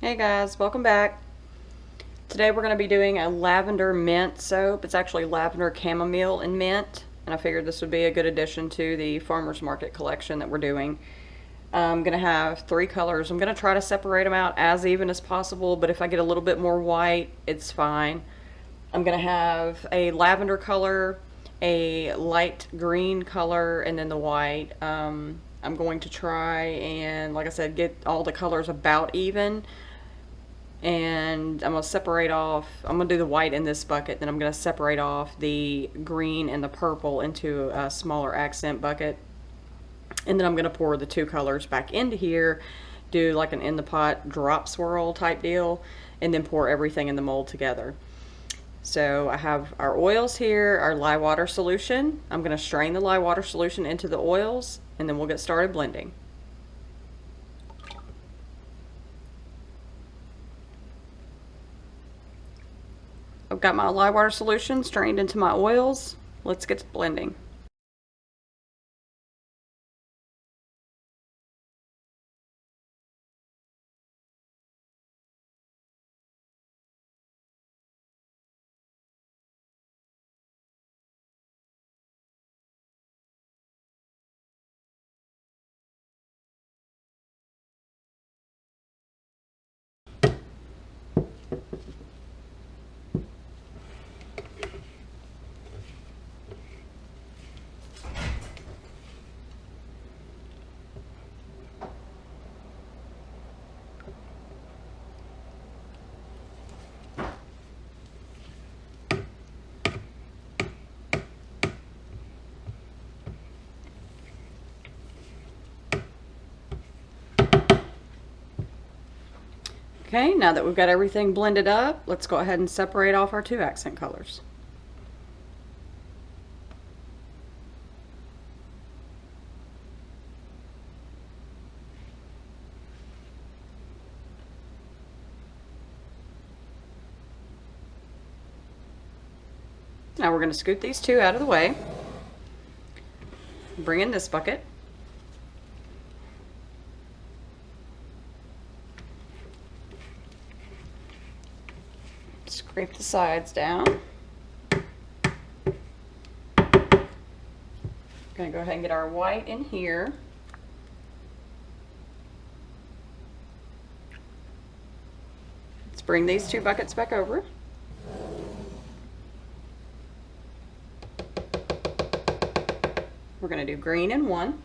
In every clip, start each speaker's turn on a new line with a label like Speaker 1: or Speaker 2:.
Speaker 1: Hey guys, welcome back. Today we're going to be doing a lavender mint soap. It's actually lavender chamomile and mint, and I figured this would be a good addition to the farmers market collection that we're doing. I'm going to have three colors. I'm going to try to separate them out as even as possible, but if I get a little bit more white, it's fine. I'm going to have a lavender color, a light green color, and then the white. I'm going to try and, like I said, get all the colors about even, and I'm going to separate off, I'm going to do the white in this bucket, then I'm going to separate off the green and the purple into a smaller accent bucket, and then I'm going to pour the two colors back into here, do like an in the pot drop swirl type deal, and then pour everything in the mold together. So I have our oils here, our lye water solution. I'm going to strain the lye water solution into the oils, and then we'll get started blending. I've got my lye water solution strained into my oils. Let's get to blending. Okay, now that we've got everything blended up, let's go ahead and separate off our two accent colors. Now we're going to scoot these two out of the way. Bring in this bucket. Scrape the sides down. Going to go ahead and get our white in here. Let's bring these two buckets back over. We're going to do green in one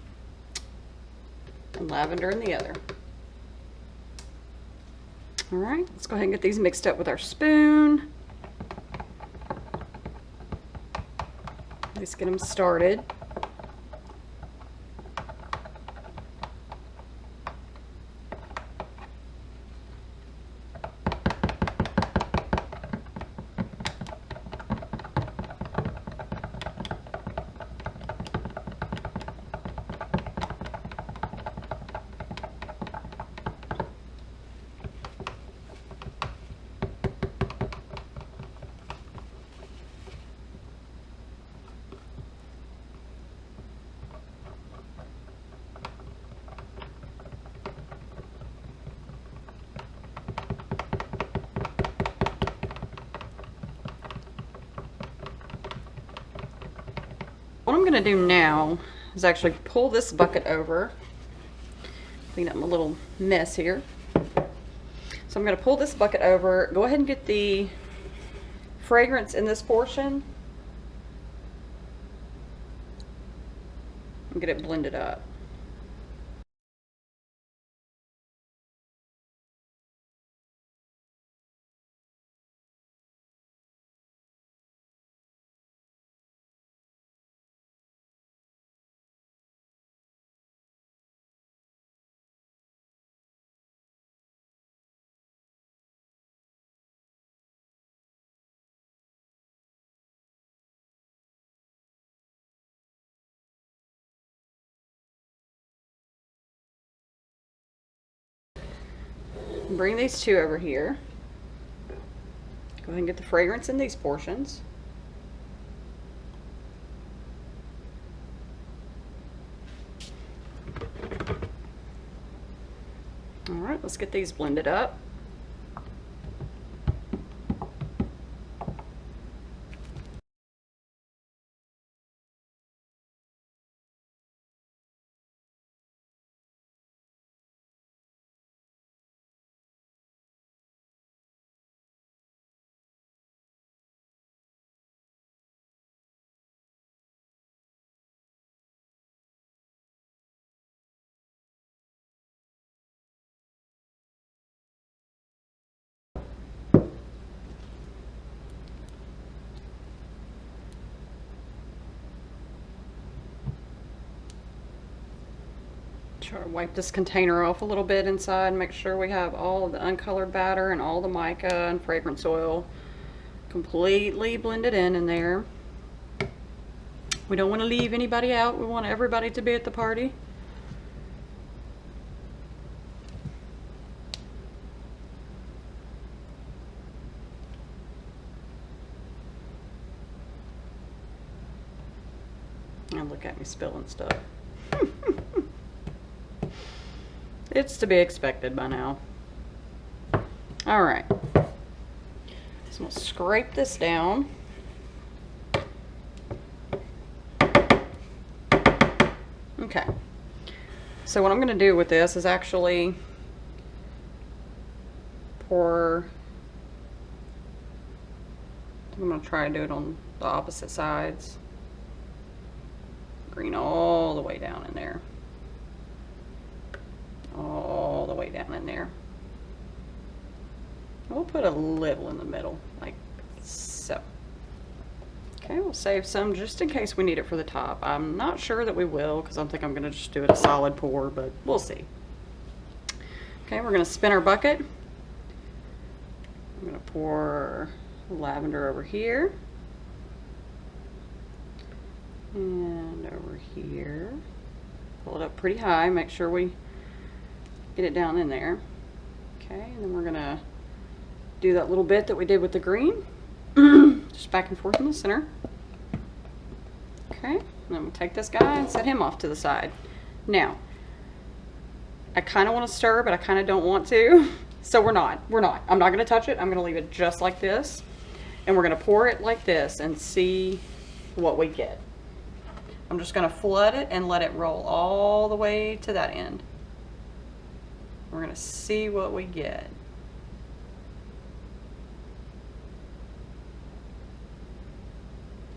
Speaker 1: and lavender in the other. All right, let's go ahead and get these mixed up with our spoon. Let's get them started. What I'm going to do now is actually pull this bucket over, clean up my little mess here. So I'm going to pull this bucket over, go ahead and get the fragrance in this portion and get it blended up. Bring these two over here. Go ahead and get the fragrance in these portions. All right, let's get these blended up. Try to wipe this container off a little bit inside, make sure we have all of the uncolored batter and all the mica and fragrance oil completely blended in there. We don't want to leave anybody out. We want everybody to be at the party. And look at me spilling stuff. It's to be expected by now. All right. So I'm gonna scrape this down. Okay. So what I'm gonna do with this is actually pour. I'm gonna try to do it on the opposite sides. Green all the way down in there. All the way down in there. We'll put a little in the middle, like so. Okay, we'll save some just in case we need it for the top. I'm not sure that we will, because I think I'm gonna just do it a solid pour, but we'll see. Okay, we're gonna spin our bucket. I'm gonna pour lavender over here. And over here. Pull it up pretty high, make sure we get it down in there. Okay, and then we're gonna do that little bit that we did with the green. Just back and forth in the center. Okay, and then we'll take this guy and set him off to the side. Now, I kind of want to stir, but I kind of don't want to. So we're not. I'm not gonna touch it. I'm gonna leave it just like this. And we're gonna pour it like this and see what we get. I'm just gonna flood it and let it roll all the way to that end. We're gonna see what we get.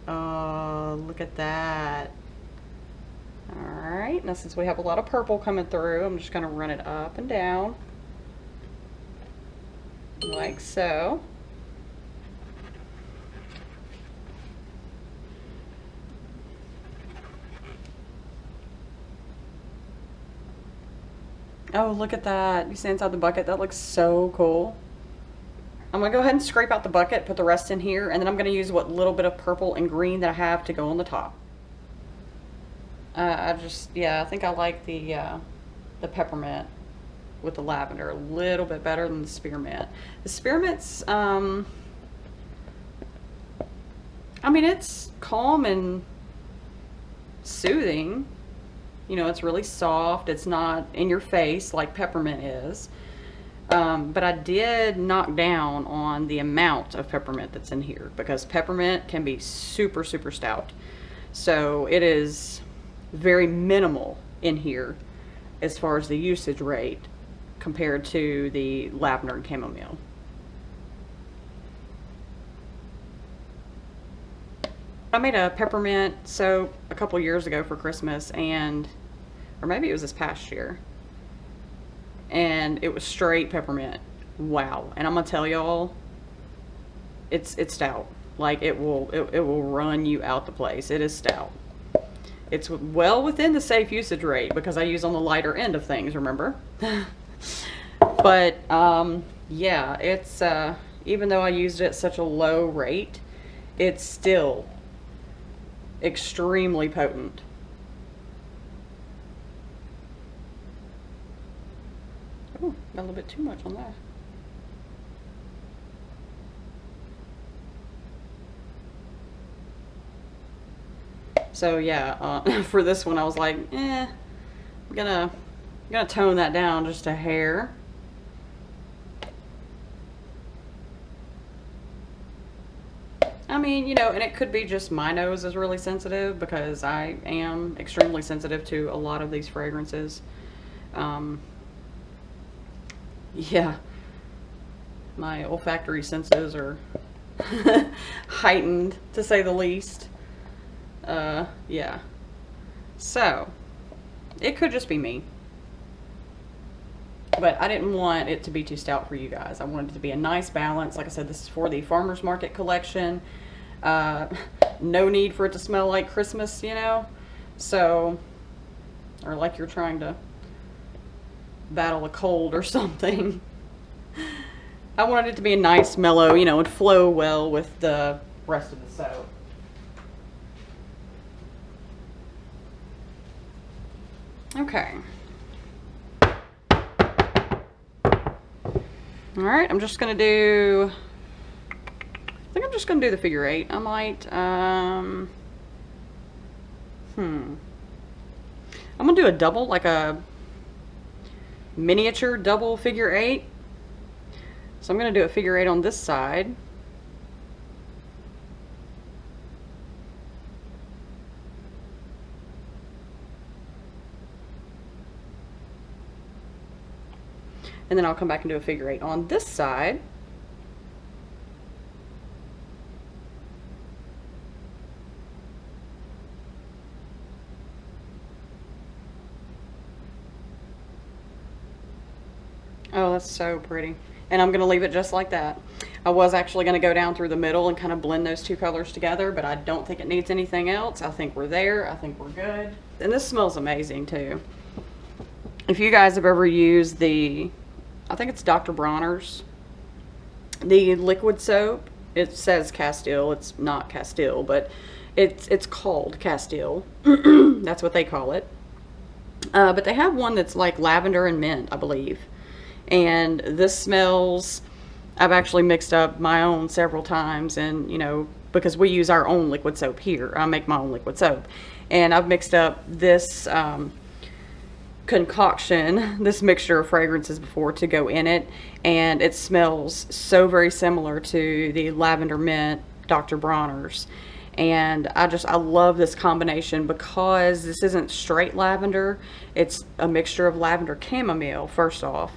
Speaker 1: Oh, look at that. All right, now since we have a lot of purple coming through, I'm just gonna run it up and down, like so. Oh, look at that. You see inside the bucket? That looks so cool. I'm going to go ahead and scrape out the bucket, put the rest in here, and then I'm going to use what little bit of purple and green that I have to go on the top. Yeah, I think I like the peppermint with the lavender a little bit better than the spearmint. The spearmint's, I mean, it's calm and soothing. You know, it's really soft. It's not in your face like peppermint is. But I did knock down on the amount of peppermint that's in here, because peppermint can be super, super stout. So it is very minimal in here as far as the usage rate compared to the lavender and chamomile. I made a peppermint soap a couple years ago for Christmas, or maybe it was this past year, and it was straight peppermint. Wow. And I'm gonna tell y'all, it's stout. Like, it will run you out the place. It is stout. It's well within the safe usage rate, because I use on the lighter end of things, remember? But yeah, it's even though I used it at such a low rate, it's still extremely potent. Oh, got a little bit too much on that. So yeah, for this one I was like, I'm gonna tone that down just a hair. I mean, you know, and it could be just my nose is really sensitive, because I am extremely sensitive to a lot of these fragrances. Yeah, my olfactory senses are heightened, to say the least. Yeah. So, it could just be me. But I didn't want it to be too stout for you guys. I wanted it to be a nice balance. Like I said, this is for the farmer's market collection. No need for it to smell like Christmas, you know? So, or like you're trying to battle a cold or something. I wanted it to be a nice, mellow, you know, and flow well with the rest of the soap. Okay. Alright, I'm just going to do, I think I'm just going to do the figure 8. I might, I'm going to do a double, like a miniature double figure 8. So I'm going to do a figure 8 on this side. And then I'll come back and do a figure 8 on this side. Oh, that's so pretty. And I'm going to leave it just like that. I was actually going to go down through the middle and kind of blend those two colors together, but I don't think it needs anything else. I think we're there. I think we're good. And this smells amazing too. If you guys have ever used the, I think it's Dr. Bronner's, the liquid soap, it says Castile. It's not Castile, but it's called Castile. That's what they call it. But they have one that's like lavender and mint, I believe. And this smells, I've actually mixed up my own several times, and you know, because we use our own liquid soap here. I make my own liquid soap. And I've mixed up this concoction, this mixture of fragrances before to go in it, and it smells so very similar to the Lavender Mint Dr. Bronner's. And I love this combination because this isn't straight lavender. It's a mixture of lavender chamomile, first off.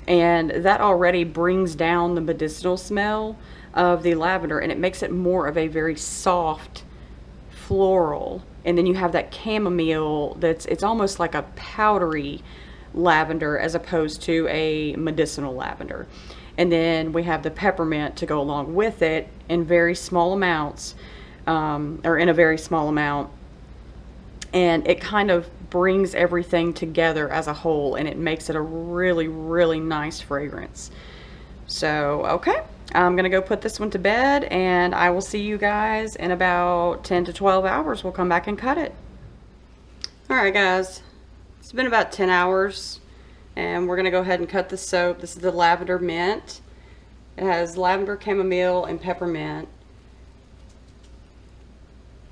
Speaker 1: And that already brings down the medicinal smell of the lavender, and it makes it more of a very soft floral. And then you have that chamomile it's almost like a powdery lavender as opposed to a medicinal lavender. And then we have the peppermint to go along with it in very small amounts, or in a very small amount. And it kind of brings everything together as a whole, and it makes it a really, really nice fragrance. So, okay. I'm going to go put this one to bed, and I will see you guys in about 10 to 12 hours. We'll come back and cut it. Alright guys, it's been about 10 hours, and we're going to go ahead and cut the soap. This is the Lavender Mint. It has lavender, chamomile, and peppermint.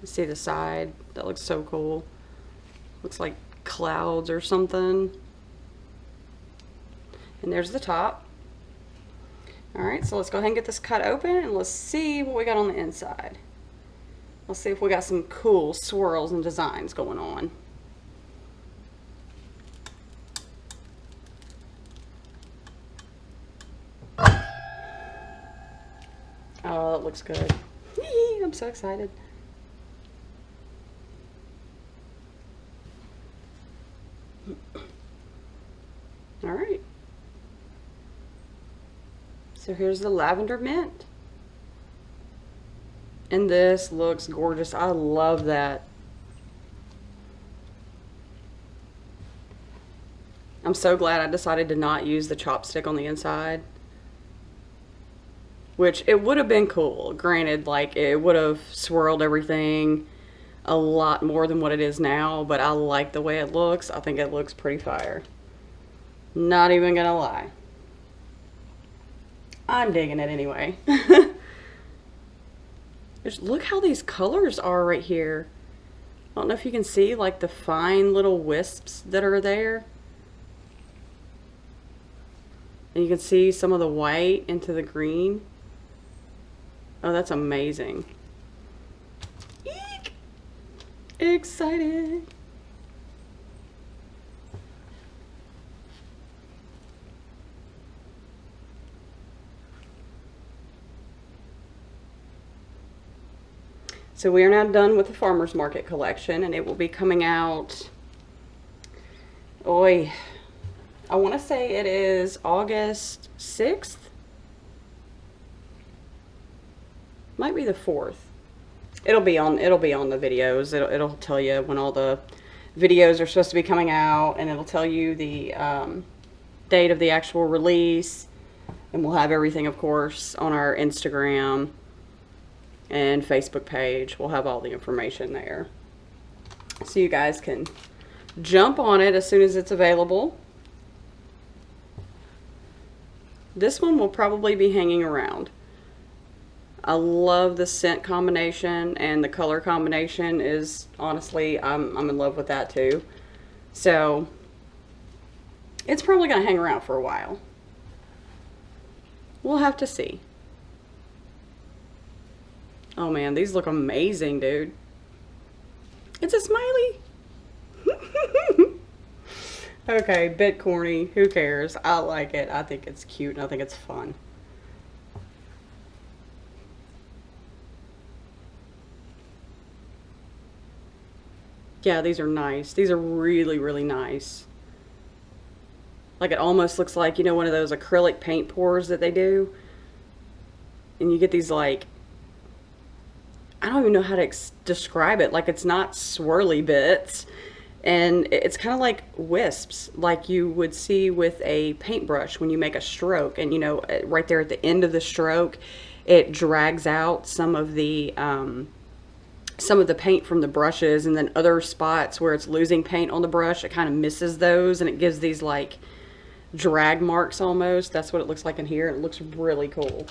Speaker 1: You see the side? That looks so cool. Looks like clouds or something. And there's the top. Alright, so let's go ahead and get this cut open, and let's see what we got on the inside. Let's see if we got some cool swirls and designs going on. Oh, that looks good. I'm so excited. Alright. So here's the Lavender Mint. And this looks gorgeous. I love that. I'm so glad I decided to not use the chopstick on the inside. Which, it would have been cool. Granted, like, it would have swirled everything a lot more than what it is now. But I like the way it looks. I think it looks pretty fire. Not even gonna lie. I'm digging it anyway. Just look how these colors are right here. I don't know if you can see like the fine little wisps that are there. And you can see some of the white into the green. Oh, that's amazing. Eek! Excited. So we are now done with the farmer's market collection, and it will be coming out, I want to say it is August 6th. Might be the 4th. It'll be on the videos. It'll tell you when all the videos are supposed to be coming out, and it'll tell you the date of the actual release, and we'll have everything, of course, on our Instagram and Facebook page. We'll have all the information there, so you guys can jump on it as soon as it's available. This one will probably be hanging around. I love the scent combination, and the color combination is, honestly, I'm in love with that too. So it's probably gonna hang around for a while. We'll have to see. Oh man, these look amazing, dude. It's a smiley. Okay, bit corny, who cares? I like it. I think it's cute and I think it's fun. Yeah, these are nice. These are really, really nice. Like, it almost looks like, you know, one of those acrylic paint pours that they do. And you get these, like, I don't even know how to describe it. Like, it's not swirly bits. And it's kind of like wisps, like you would see with a paintbrush when you make a stroke. And, you know, right there at the end of the stroke, it drags out some of the paint from the brushes, and then other spots where it's losing paint on the brush, it kind of misses those, and it gives these like drag marks almost. That's what it looks like in here. It looks really cool.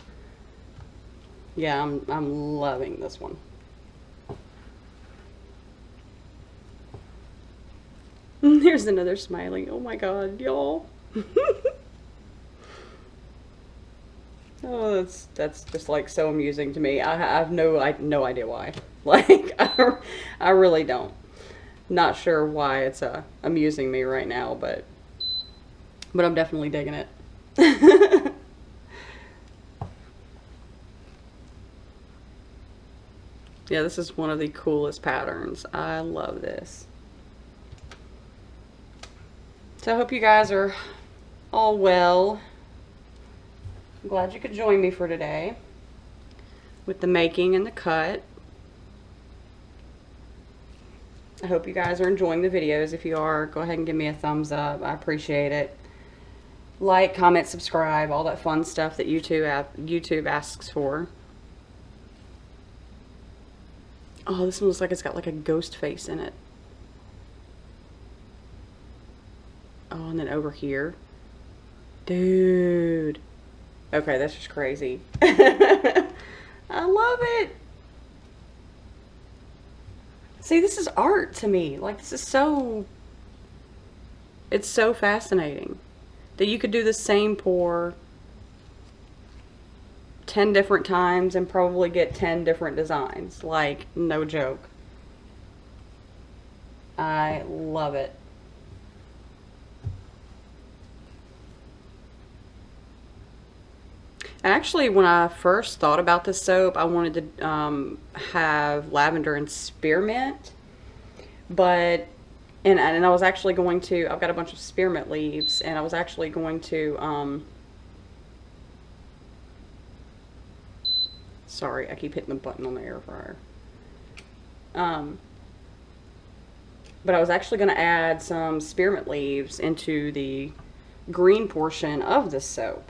Speaker 1: Yeah, I'm loving this one. There's another smiley. Oh my god, y'all. Oh, that's just like so amusing to me. I have no idea why. Like, I really don't. Not sure why it's amusing me right now, but I'm definitely digging it. Yeah, this is one of the coolest patterns. I love this. So I hope you guys are all well. I'm glad you could join me for today with the making and the cut. I hope you guys are enjoying the videos. If you are, go ahead and give me a thumbs up. I appreciate it. Like, comment, subscribe, all that fun stuff that YouTube asks for. Oh, this one looks like it's got like a ghost face in it. Oh, and then over here. Dude. Okay, that's just crazy. I love it. See, this is art to me. Like, this is so... It's so fascinating that you could do the same pour 10 different times and probably get 10 different designs. Like, no joke. I love it. Actually, when I first thought about this soap, I wanted to have lavender and spearmint, but and I was actually going to. I've got a bunch of spearmint leaves, and I was actually going to. Sorry, I keep hitting the button on the air fryer. But I was actually going to add some spearmint leaves into the green portion of this soap.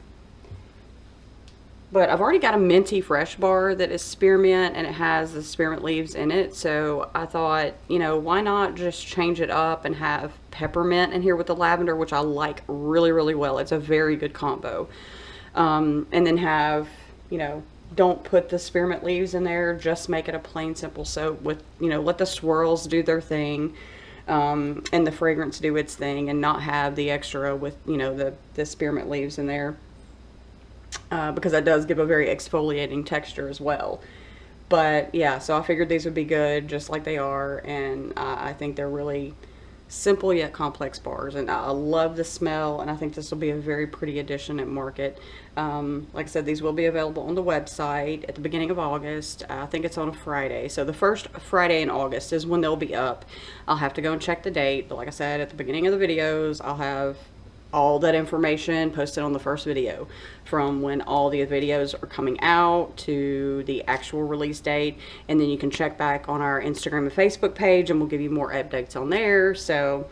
Speaker 1: But I've already got a minty fresh bar that is spearmint, and it has the spearmint leaves in it. So I thought, you know, why not just change it up and have peppermint in here with the lavender, which I like really, really well. It's a very good combo. And then have, you know, don't put the spearmint leaves in there. Just make it a plain, simple soap with, you know, let the swirls do their thing. And the fragrance do its thing, and not have the extra with, you know, the spearmint leaves in there. Because that does give a very exfoliating texture as well. But yeah, so I figured these would be good just like they are, and I think they're really simple yet complex bars, and I love the smell, and I think this will be a very pretty addition at market. Like I said, these will be available on the website at the beginning of August. I think it's on a Friday, so the first Friday in August is when they'll be up. I'll have to go and check the date, but like I said, at the beginning of the videos, I'll have all that information posted on the first video, from when all the videos are coming out to the actual release date. And then you can check back on our Instagram and Facebook page, and we'll give you more updates on there. So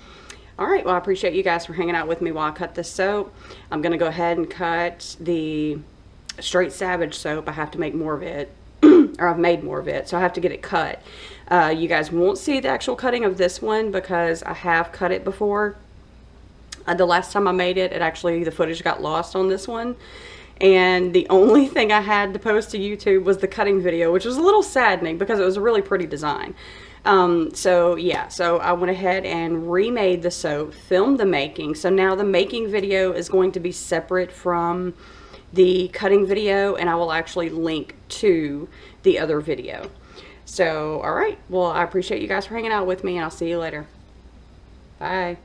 Speaker 1: All right, well, I appreciate you guys for hanging out with me while I cut this soap. I'm going to go ahead and cut the Straight Savage soap. I have to make more of it, or I've made more of it, so I have to get it cut. You guys won't see the actual cutting of this one because I have cut it before. The last time I made it, the footage got lost on this one. And the only thing I had to post to YouTube was the cutting video, which was a little saddening because it was a really pretty design. So yeah, so I went ahead and remade the soap, filmed the making. So now the making video is going to be separate from the cutting video, and I will actually link to the other video. So, all right, well, I appreciate you guys for hanging out with me, and I'll see you later. Bye.